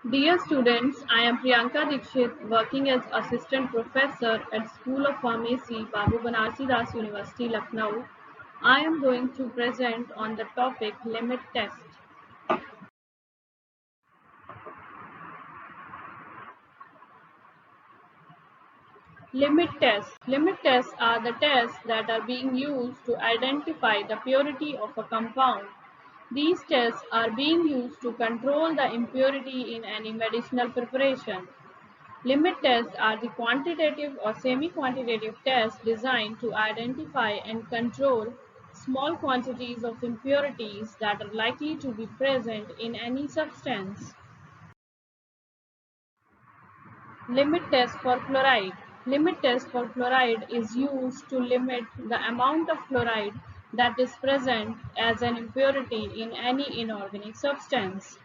Dear students, I am Priyanka Dikshit, working as Assistant Professor at School of Pharmacy, Babu Banarsi Das University, Lucknow. I am going to present on the topic limit test. Limit tests. Limit tests are the tests that are being used to identify the purity of a compound. These tests are being used to control the impurity in any medicinal preparation. Limit tests are the quantitative or semi-quantitative tests designed to identify and control small quantities of impurities that are likely to be present in any substance. Limit test for fluoride. Limit test for fluoride is used to limit the amount of fluoride that is present as an impurity in any inorganic substance.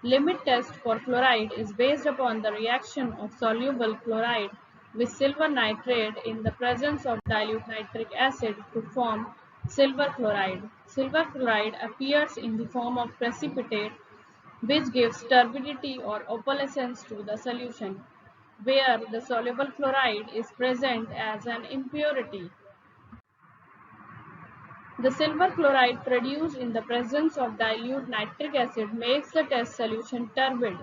Limit test for fluoride is based upon the reaction of soluble chloride with silver nitrate in the presence of dilute nitric acid to form silver chloride. Silver chloride appears in the form of precipitate which gives turbidity or opalescence to the solution, where the soluble chloride is present as an impurity. The silver chloride produced in the presence of dilute nitric acid makes the test solution turbid.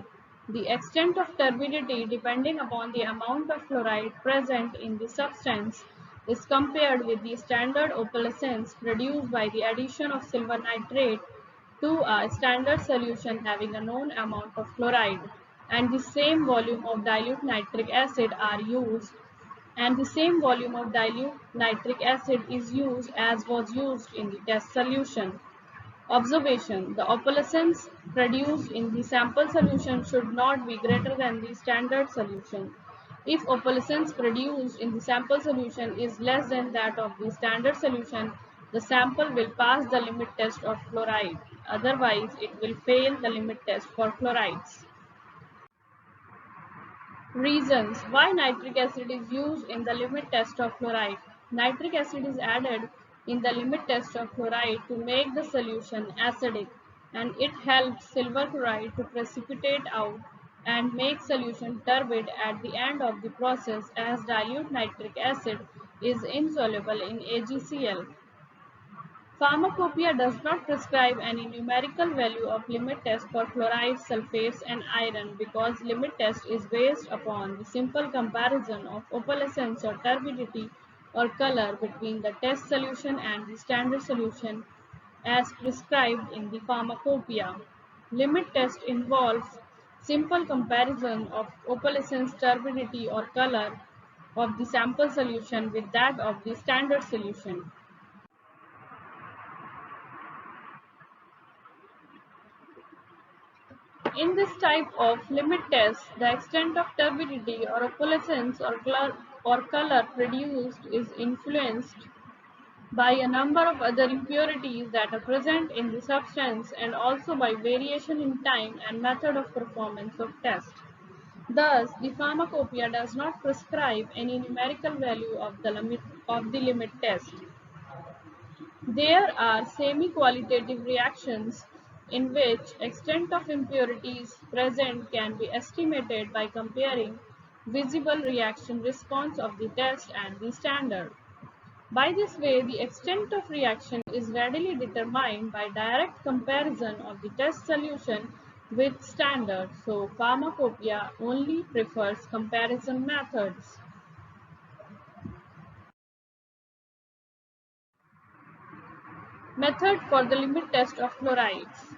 The extent of turbidity, depending upon the amount of chloride present in the substance, is compared with the standard opalescence produced by the addition of silver nitrate to a standard solution having a known amount of chloride, and the same volume of dilute nitric acid are used and the same volume of dilute nitric acid is used as was used in the test solution. Observation: the opalescence produced in the sample solution should not be greater than the standard solution. If opalescence produced in the sample solution is less than that of the standard solution, the sample will pass the limit test of fluoride. Otherwise, it will fail the limit test for fluorides. Reasons why nitric acid is used in the limit test of fluoride. Nitric acid is added in the limit test of fluoride to make the solution acidic, and it helps silver chloride to precipitate out and make solution turbid at the end of the process as dilute nitric acid is insoluble in AgCl. Pharmacopoeia does not prescribe any numerical value of limit test for fluorides, sulfates, and iron because limit test is based upon the simple comparison of opalescence or turbidity or color between the test solution and the standard solution as prescribed in the pharmacopoeia. Limit test involves simple comparison of opalescence, turbidity, or color of the sample solution with that of the standard solution. In this type of limit test, the extent of turbidity or opalescence or color produced is influenced by a number of other impurities that are present in the substance and also by variation in time and method of performance of test. Thus, the pharmacopoeia does not prescribe any numerical value of the limit test. There are semi-qualitative reactions in which extent of impurities present can be estimated by comparing visible reaction response of the test and the standard. By this way, the extent of reaction is readily determined by direct comparison of the test solution with standard, so pharmacopoeia only prefers comparison methods. Method for the limit test of fluorides.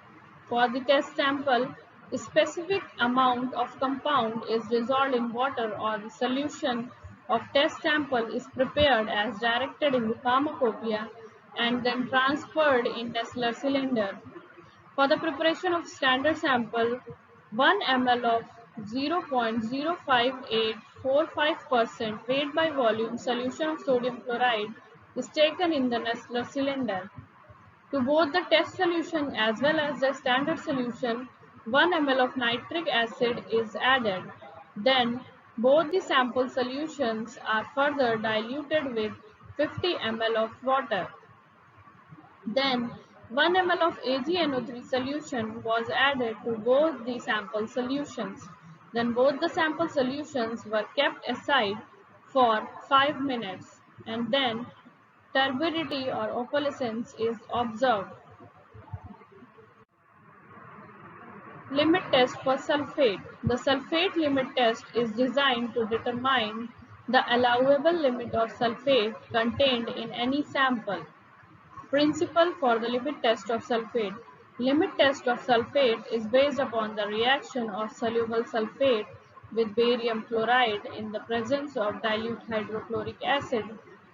For the test sample, a specific amount of compound is dissolved in water or the solution of test sample is prepared as directed in the pharmacopoeia and then transferred in Tesla cylinder. For the preparation of standard sample, 1 ml of 0.05845% weight by volume solution of sodium chloride is taken in the Nestler cylinder. To both the test solution as well as the standard solution, 1 ml of nitric acid is added. Then, both the sample solutions are further diluted with 50 ml of water. Then, 1 ml of AgNO3 solution was added to both the sample solutions. Then both the sample solutions were kept aside for 5 minutes, and then turbidity or opalescence is observed. Limit test for sulfate. The sulfate limit test is designed to determine the allowable limit of sulfate contained in any sample. Principle for the limit test of sulfate. Limit test of sulfate is based upon the reaction of soluble sulfate with barium chloride in the presence of dilute hydrochloric acid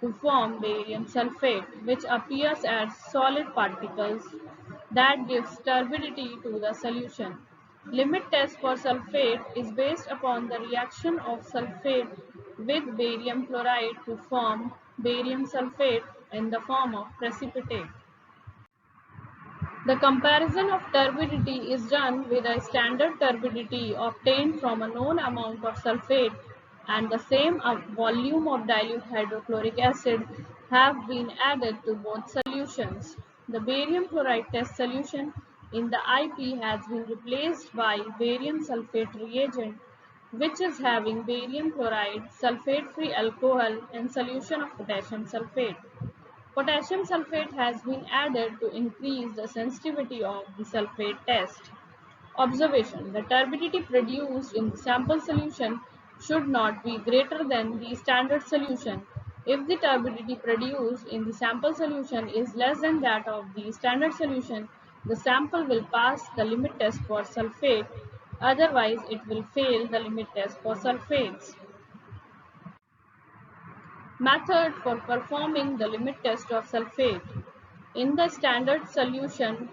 to form barium sulfate, which appears as solid particles that gives turbidity to the solution. Limit test for sulfate is based upon the reaction of sulfate with barium chloride to form barium sulfate in the form of precipitate. The comparison of turbidity is done with a standard turbidity obtained from a known amount of sulfate and the same volume of dilute hydrochloric acid have been added to both solutions. The barium chloride test solution in the IP has been replaced by barium sulfate reagent, which is having barium chloride, sulfate-free alcohol, and solution of potassium sulfate. Potassium sulfate has been added to increase the sensitivity of the sulfate test. Observation: the turbidity produced in the sample solution should not be greater than the standard solution. If the turbidity produced in the sample solution is less than that of the standard solution, the sample will pass the limit test for sulfate, otherwise it will fail the limit test for sulfates. Method for performing the limit test of sulfate. In the standard solution,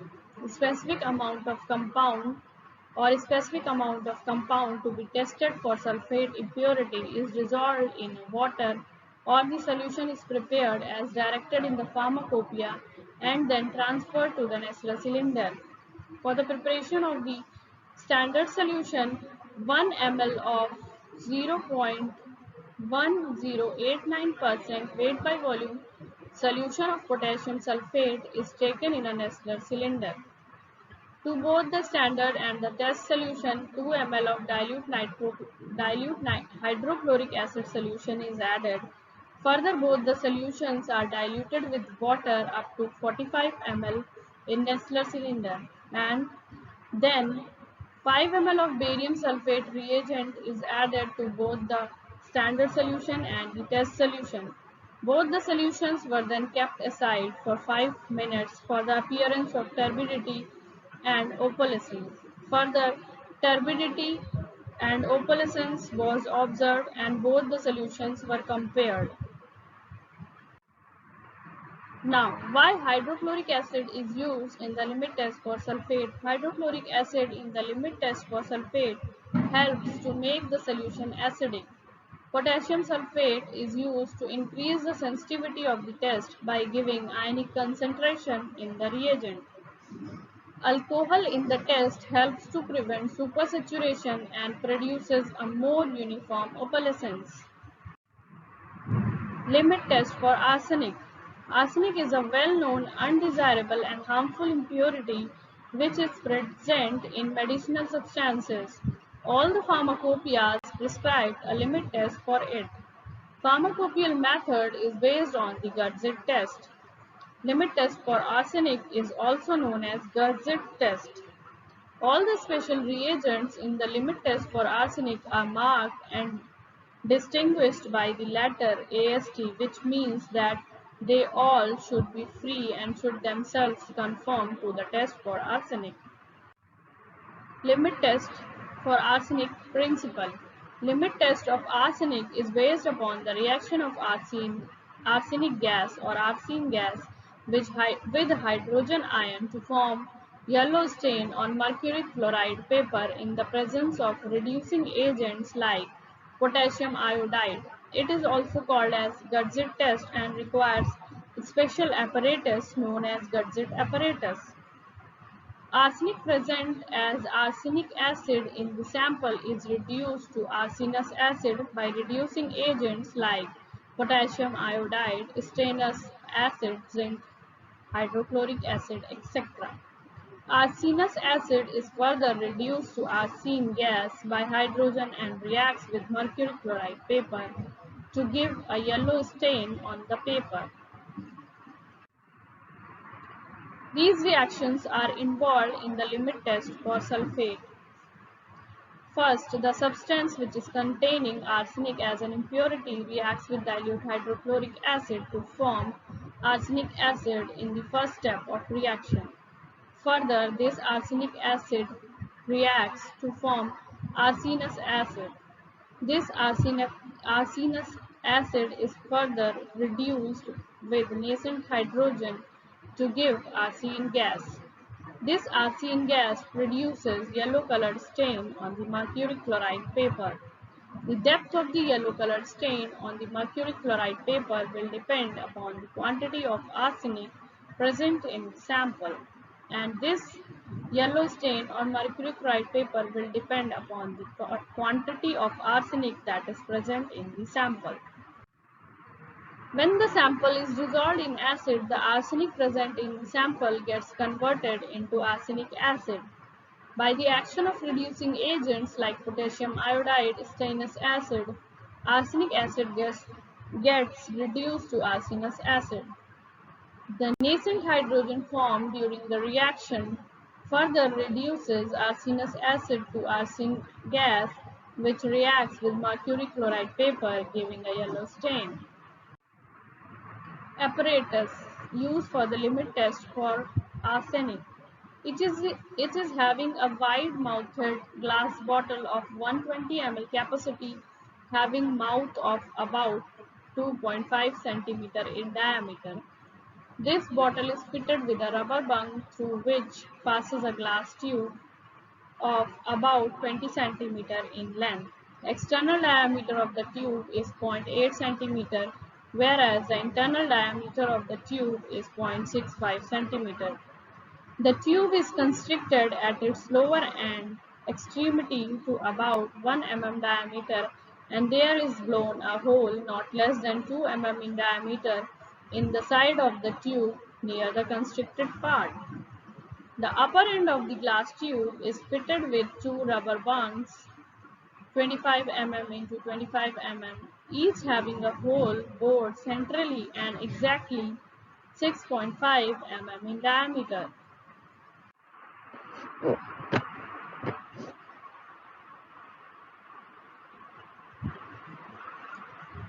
specific amount of compound or specific amount of compound to be tested for sulfate impurity is dissolved in water, or the solution is prepared as directed in the pharmacopoeia and then transferred to the Nessler cylinder. For the preparation of the standard solution, 1 ml of 0.1089% weight by volume solution of potassium sulfate is taken in a Nessler cylinder. To both the standard and the test solution, 2 ml of dilute hydrochloric acid solution is added. Further, both the solutions are diluted with water up to 45 ml in Nessler cylinder, and then 5 ml of barium sulfate reagent is added to both the standard solution and the test solution. Both the solutions were then kept aside for 5 minutes for the appearance of turbidity and opalescence. Further, turbidity and opalescence was observed and both the solutions were compared. Now, why hydrochloric acid is used in the limit test for sulfate? Hydrochloric acid in the limit test for sulfate helps to make the solution acidic. Potassium sulfate is used to increase the sensitivity of the test by giving ionic concentration in the reagent. Alcohol in the test helps to prevent supersaturation and produces a more uniform opalescence. Limit test for arsenic. Arsenic is a well-known undesirable and harmful impurity which is present in medicinal substances. All the pharmacopoeias prescribe a limit test for it. Pharmacopoeial method is based on the Gurzit test. Limit test for arsenic is also known as Gurzit test. All the special reagents in the limit test for arsenic are marked and distinguished by the letter AST, which means that they all should be free and should themselves conform to the test for arsenic. Limit test for arsenic principle. Limit test of arsenic is based upon the reaction of arsenic gas or arsine gas with hydrogen ion to form yellow stain on mercury chloride paper in the presence of reducing agents like potassium iodide. It is also called as Gurzit test and requires special apparatus known as Gurzit apparatus. Arsenic present as arsenic acid in the sample is reduced to arsenous acid by reducing agents like potassium iodide, stannous acid, zinc. hydrochloric acid, etc. Arsenous acid is further reduced to arsine gas by hydrogen and reacts with mercury chloride paper to give a yellow stain on the paper. These reactions are involved in the limit test for sulfate. First, the substance which is containing arsenic as an impurity reacts with dilute hydrochloric acid to form arsenic acid in the first step of reaction. Further, this arsenic acid reacts to form arsenous acid. This arsenous acid is further reduced with nascent hydrogen to give arsine gas. This arsine gas produces yellow-colored stain on the mercury chloride paper. The depth of the yellow-colored stain on the mercury chloride paper will depend upon the quantity of arsenic present in the sample, and this yellow stain on mercury chloride paper will depend upon the quantity of arsenic that is present in the sample. When the sample is dissolved in acid, the arsenic present in the sample gets converted into arsenic acid. By the action of reducing agents like potassium iodide, stannous acid, arsenic acid gets reduced to arsenous acid. The nascent hydrogen formed during the reaction further reduces arsenous acid to arsine gas, which reacts with mercury chloride paper, giving a yellow stain. Apparatus used for the limit test for arsenic. It is having a wide-mouthed glass bottle of 120 ml capacity, having mouth of about 2.5 cm in diameter. This bottle is fitted with a rubber bung through which passes a glass tube of about 20 cm in length. External diameter of the tube is 0.8 cm, whereas the internal diameter of the tube is 0.65 cm. The tube is constricted at its lower end extremity to about 1 mm diameter, and there is blown a hole not less than 2 mm in diameter in the side of the tube near the constricted part. The upper end of the glass tube is fitted with two rubber bungs 25 mm into 25 mm, each having a hole bored centrally and exactly 6.5 mm in diameter.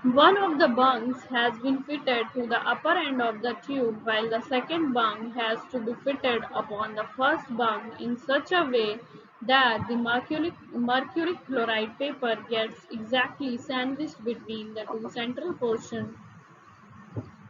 One of the bungs has been fitted to the upper end of the tube, while the second bung has to be fitted upon the first bung in such a way that the mercury chloride paper gets exactly sandwiched between the two central portions.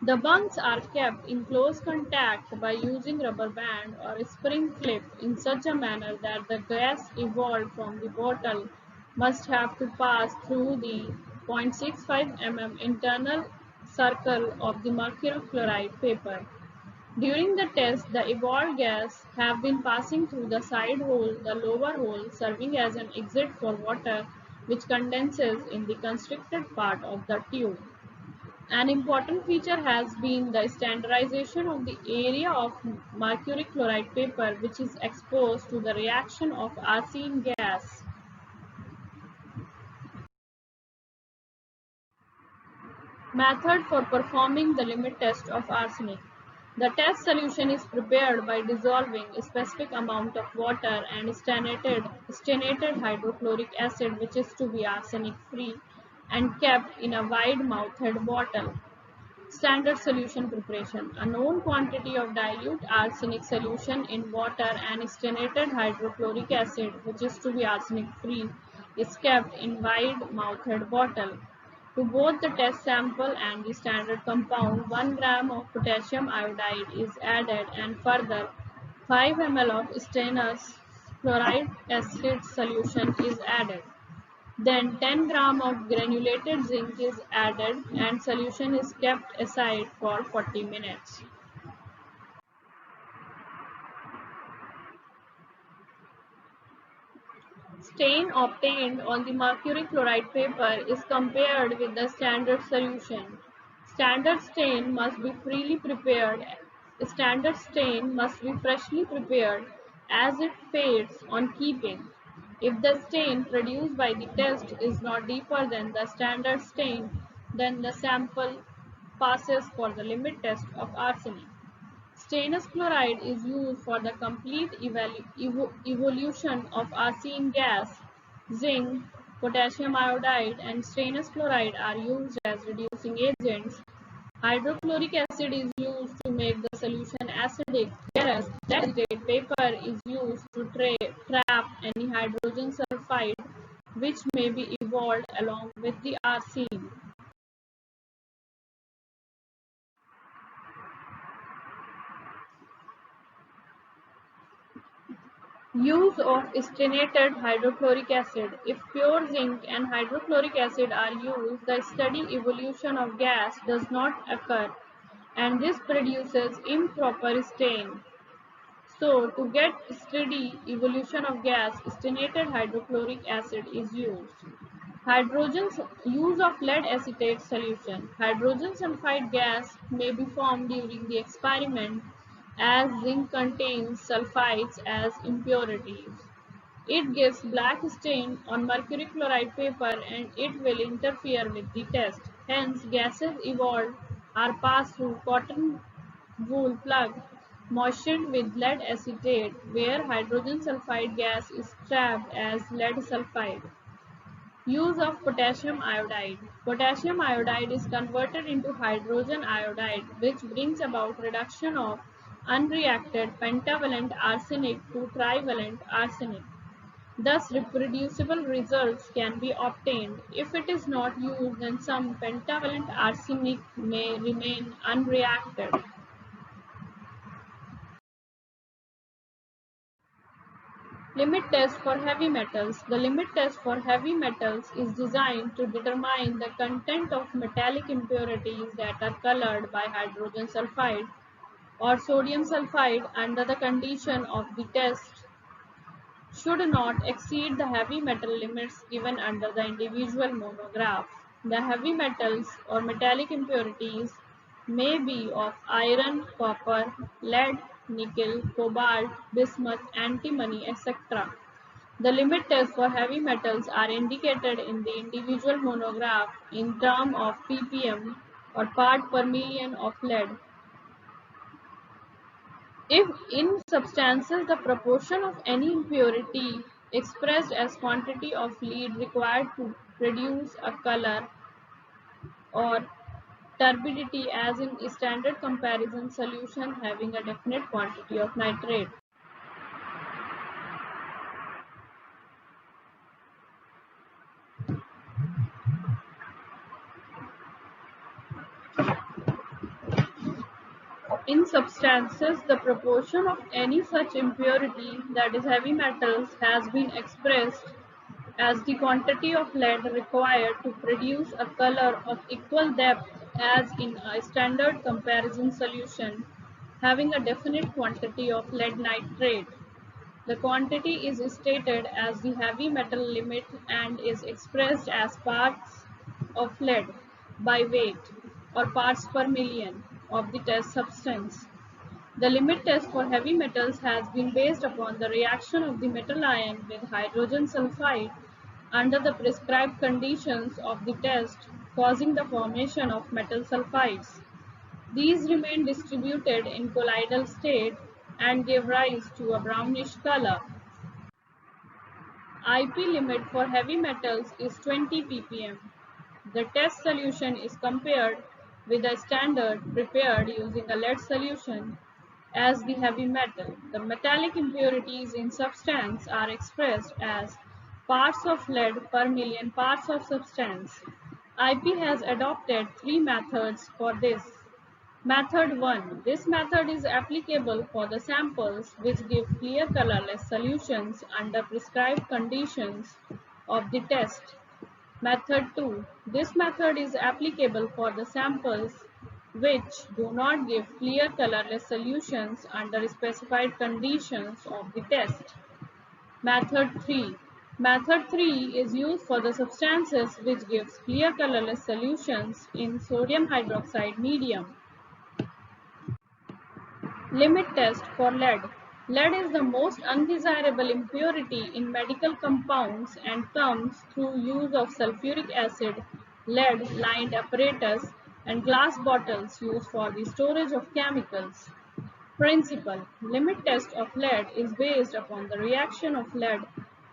The bungs are kept in close contact by using rubber band or a spring clip in such a manner that the gas evolved from the bottle must have to pass through the 0.65 mm internal circle of the mercury chloride paper. During the test, the evolved gas have been passing through the side hole, the lower hole, serving as an exit for water which condenses in the constricted part of the tube. An important feature has been the standardization of the area of mercury chloride paper which is exposed to the reaction of arsine gas. Method for performing the limit test of arsenic. The test solution is prepared by dissolving a specific amount of water and stanated hydrochloric acid, which is to be arsenic free, and kept in a wide-mouthed bottle. Standard solution preparation. A known quantity of dilute arsenic solution in water and stanated hydrochloric acid, which is to be arsenic free, is kept in wide-mouthed bottle. To both the test sample and the standard compound, 1 gram of potassium iodide is added, and further 5 ml of stannous chloride acid solution is added. Then 10 gram of granulated zinc is added and solution is kept aside for 40 minutes. Stain obtained on the mercury chloride paper is compared with the standard solution. Standard stain must be freely prepared standard stain must be freshly prepared as it fades on keeping. If the stain produced by the test is not deeper than the standard stain, then the sample passes for the limit test of arsenic. Stannous chloride is used for the complete evolution of arsine gas. Zinc, potassium iodide, and stannous chloride are used as reducing agents. Hydrochloric acid is used to make the solution acidic, whereas acetate paper is used to trap any hydrogen sulfide which may be evolved along with the arsine. Use of sternated hydrochloric acid. If pure zinc and hydrochloric acid are used, the steady evolution of gas does not occur, and this produces improper stain. So, to get steady evolution of gas, sternated hydrochloric acid is used. Use of lead acetate solution. Hydrogen sulfide gas may be formed during the experiment as zinc contains sulfides as impurities. It gives black stain on mercury chloride paper and it will interfere with the test. Hence, gases evolved are passed through cotton wool plug moistened with lead acetate where hydrogen sulfide gas is trapped as lead sulfide. Use of potassium iodide. Potassium iodide is converted into hydrogen iodide which brings about reduction of unreacted pentavalent arsenic to trivalent arsenic. Thus, reproducible results can be obtained. If it is not used, then some pentavalent arsenic may remain unreacted. Limit test for heavy metals. The limit test for heavy metals is designed to determine the content of metallic impurities that are colored by hydrogen sulfide or sodium sulfide under the condition of the test should not exceed the heavy metal limits given under the individual monographs. The heavy metals or metallic impurities may be of iron, copper, lead, nickel, cobalt, bismuth, antimony, etc. The limit tests for heavy metals are indicated in the individual monograph in terms of ppm or part per million of lead. If in substances the proportion of any impurity expressed as quantity of lead required to produce a color or turbidity as in standard comparison solution having a definite quantity of nitrate. In substances, the proportion of any such impurity, that is heavy metals, has been expressed as the quantity of lead required to produce a color of equal depth as in a standard comparison solution having a definite quantity of lead nitrate. The quantity is stated as the heavy metal limit and is expressed as parts of lead by weight or parts per million of the test substance. The limit test for heavy metals has been based upon the reaction of the metal ion with hydrogen sulfide under the prescribed conditions of the test, causing the formation of metal sulfides. These remain distributed in colloidal state and give rise to a brownish color. IP limit for heavy metals is 20 ppm. The test solution is compared with a standard prepared using a lead solution as the heavy metal. The metallic impurities in substance are expressed as parts of lead per million parts of substance. IP has adopted three methods for this. Method 1. This method is applicable for the samples which give clear colorless solutions under prescribed conditions of the test. Method 2. This method is applicable for the samples which do not give clear colorless solutions under specified conditions of the test. Method 3. Method 3 is used for the substances which gives clear colorless solutions in sodium hydroxide medium. Limit test for lead. Lead is the most undesirable impurity in medical compounds and comes through use of sulfuric acid, lead-lined apparatus, and glass bottles used for the storage of chemicals. Principle: limit test of lead is based upon the reaction of lead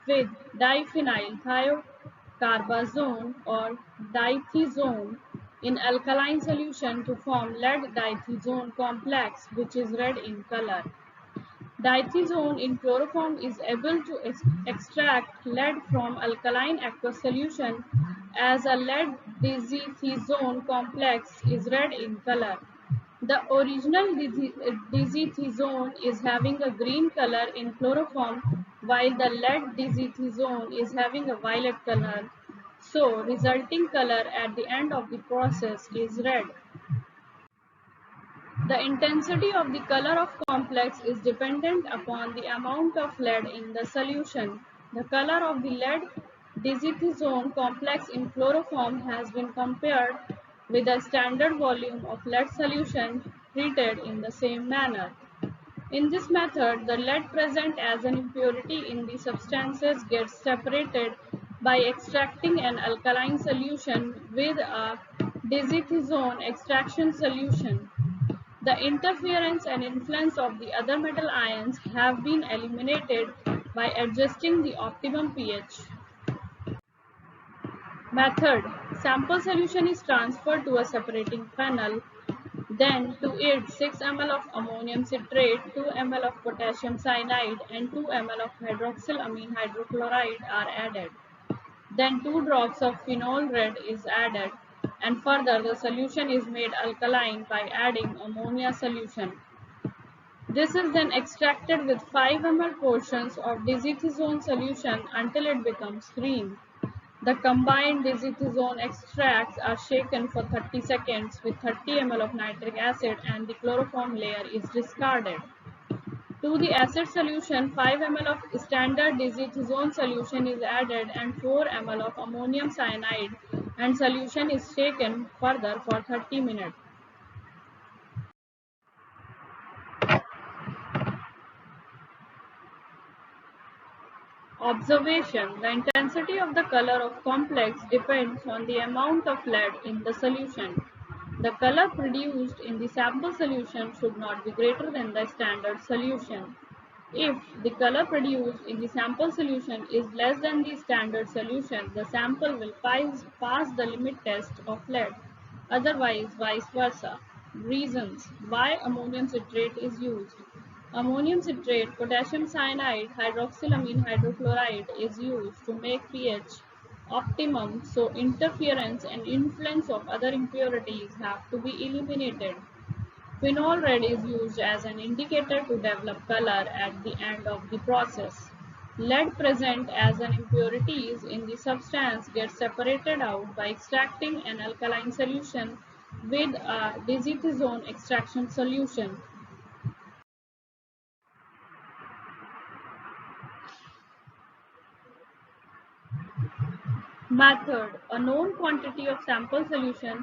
with diphenyl thiocarbazone or dithezone in alkaline solution to form lead-dithezone complex, which is red in color. Dithezone in chloroform is able to extract lead from alkaline aqueous solution, as a lead-dithezone complex is red in color. The original dithezone is having a green color in chloroform, while the lead dithezone is having a violet color. So, resulting color at the end of the process is red. The intensity of the color of complex is dependent upon the amount of lead in the solution. The color of the lead dithezone complex in chloroform has been compared with a standard volume of lead solution treated in the same manner. In this method, the lead present as an impurity in the substances gets separated by extracting an alkaline solution with a dithezone extraction solution. The interference and influence of the other metal ions have been eliminated by adjusting the optimum pH. Method: sample solution is transferred to a separating funnel. Then to it 6 ml of ammonium citrate, 2 ml of potassium cyanide and 2 ml of hydroxylamine hydrochloride are added. Then 2 drops of phenol red is added, and further the solution is made alkaline by adding ammonia solution. This is then extracted with 5 ml portions of dithezone solution until it becomes green. The combined dithezone extracts are shaken for 30 seconds with 30 ml of nitric acid and the chloroform layer is discarded. To the acid solution, 5 ml of standard dithezone solution is added and 4 ml of ammonium cyanide, and solution is shaken further for 30 minutes. Observation: the intensity of the color of complex depends on the amount of lead in the solution. The color produced in the sample solution should not be greater than the standard solution. If the color produced in the sample solution is less than the standard solution, the sample will pass the limit test of lead, otherwise vice versa. Reasons why ammonium citrate is used. Ammonium citrate, potassium cyanide, hydroxylamine hydrochloride is used to make pH optimum, so interference and influence of other impurities have to be eliminated. Phenol red is used as an indicator to develop color at the end of the process. Lead present as an impurities in the substance gets separated out by extracting an alkaline solution with a dithezone extraction solution. Method: a known quantity of sample solution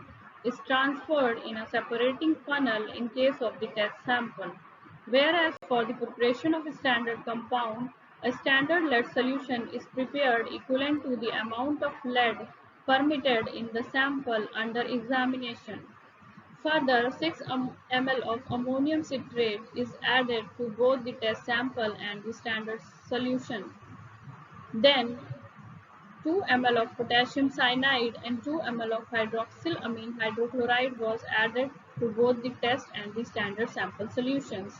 is transferred in a separating funnel in case of the test sample, whereas for the preparation of a standard compound, a standard lead solution is prepared equivalent to the amount of lead permitted in the sample under examination. Further, 6 ml of ammonium citrate is added to both the test sample and the standard solution. Then 2 ml of potassium cyanide and 2 ml of hydroxylamine hydrochloride was added to both the test and the standard sample solutions.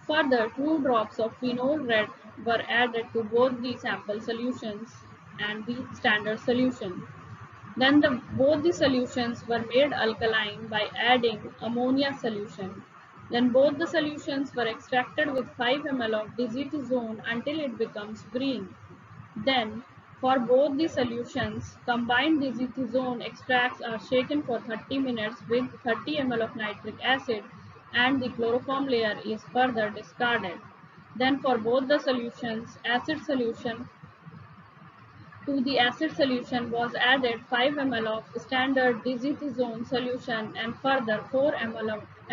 Further, 2 drops of phenol red were added to both the sample solutions and the standard solution. Then both the solutions were made alkaline by adding ammonia solution. Then both the solutions were extracted with 5 ml of dithezone until it becomes green. Then, for both the solutions, combined dithezone extracts are shaken for 30 minutes with 30 ml of nitric acid and the chloroform layer is further discarded. Then for both the solutions, to the acid solution was added 5 ml of standard dithezone solution and further 4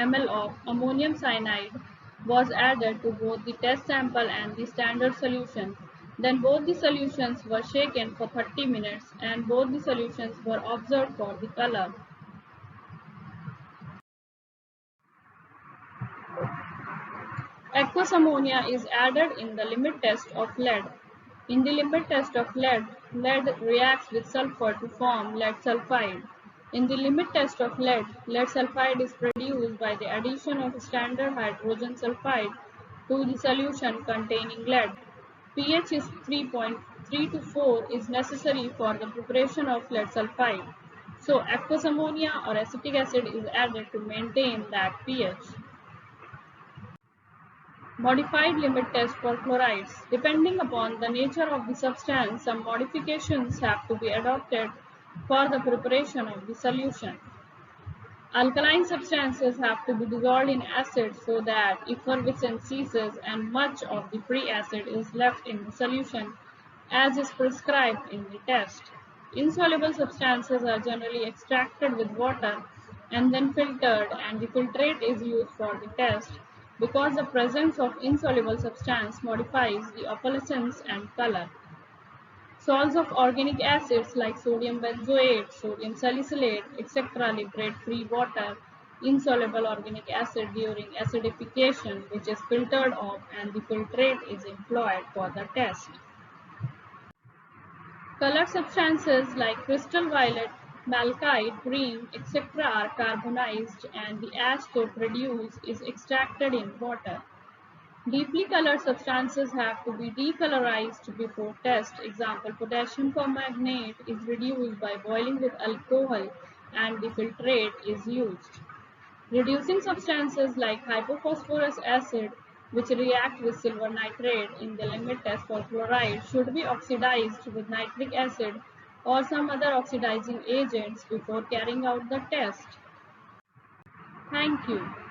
ml of ammonium cyanide was added to both the test sample and the standard solution. Then both the solutions were shaken for 30 minutes and both the solutions were observed for the color. Aqueous ammonia is added in the limit test of lead. In the limit test of lead, lead reacts with sulfur to form lead sulfide. In the limit test of lead sulfide is produced by the addition of standard hydrogen sulfide to the solution containing lead. pH is 3.3 to 4 is necessary for the preparation of lead sulfide. So aqueous ammonia or acetic acid is added to maintain that pH. Modified limit test for chlorides. Depending upon the nature of the substance, some modifications have to be adopted for the preparation of the solution. Alkaline substances have to be dissolved in acid so that effervescence ceases and much of the free acid is left in the solution as is prescribed in the test. Insoluble substances are generally extracted with water and then filtered, and the filtrate is used for the test because the presence of insoluble substance modifies the opalescence and color. Salts of organic acids like sodium benzoate, sodium salicylate, etc. liberate free water, insoluble organic acid during acidification, which is filtered off, and the filtrate is employed for the test. Colored substances like crystal violet, malachite, green, etc. are carbonized and the ash so produced is extracted in water. Deeply colored substances have to be decolorized before test. Example, potassium permanganate is reduced by boiling with alcohol and the filtrate is used. Reducing substances like hypophosphorus acid, which react with silver nitrate in the limit test for chloride, should be oxidized with nitric acid or some other oxidizing agents before carrying out the test. Thank you.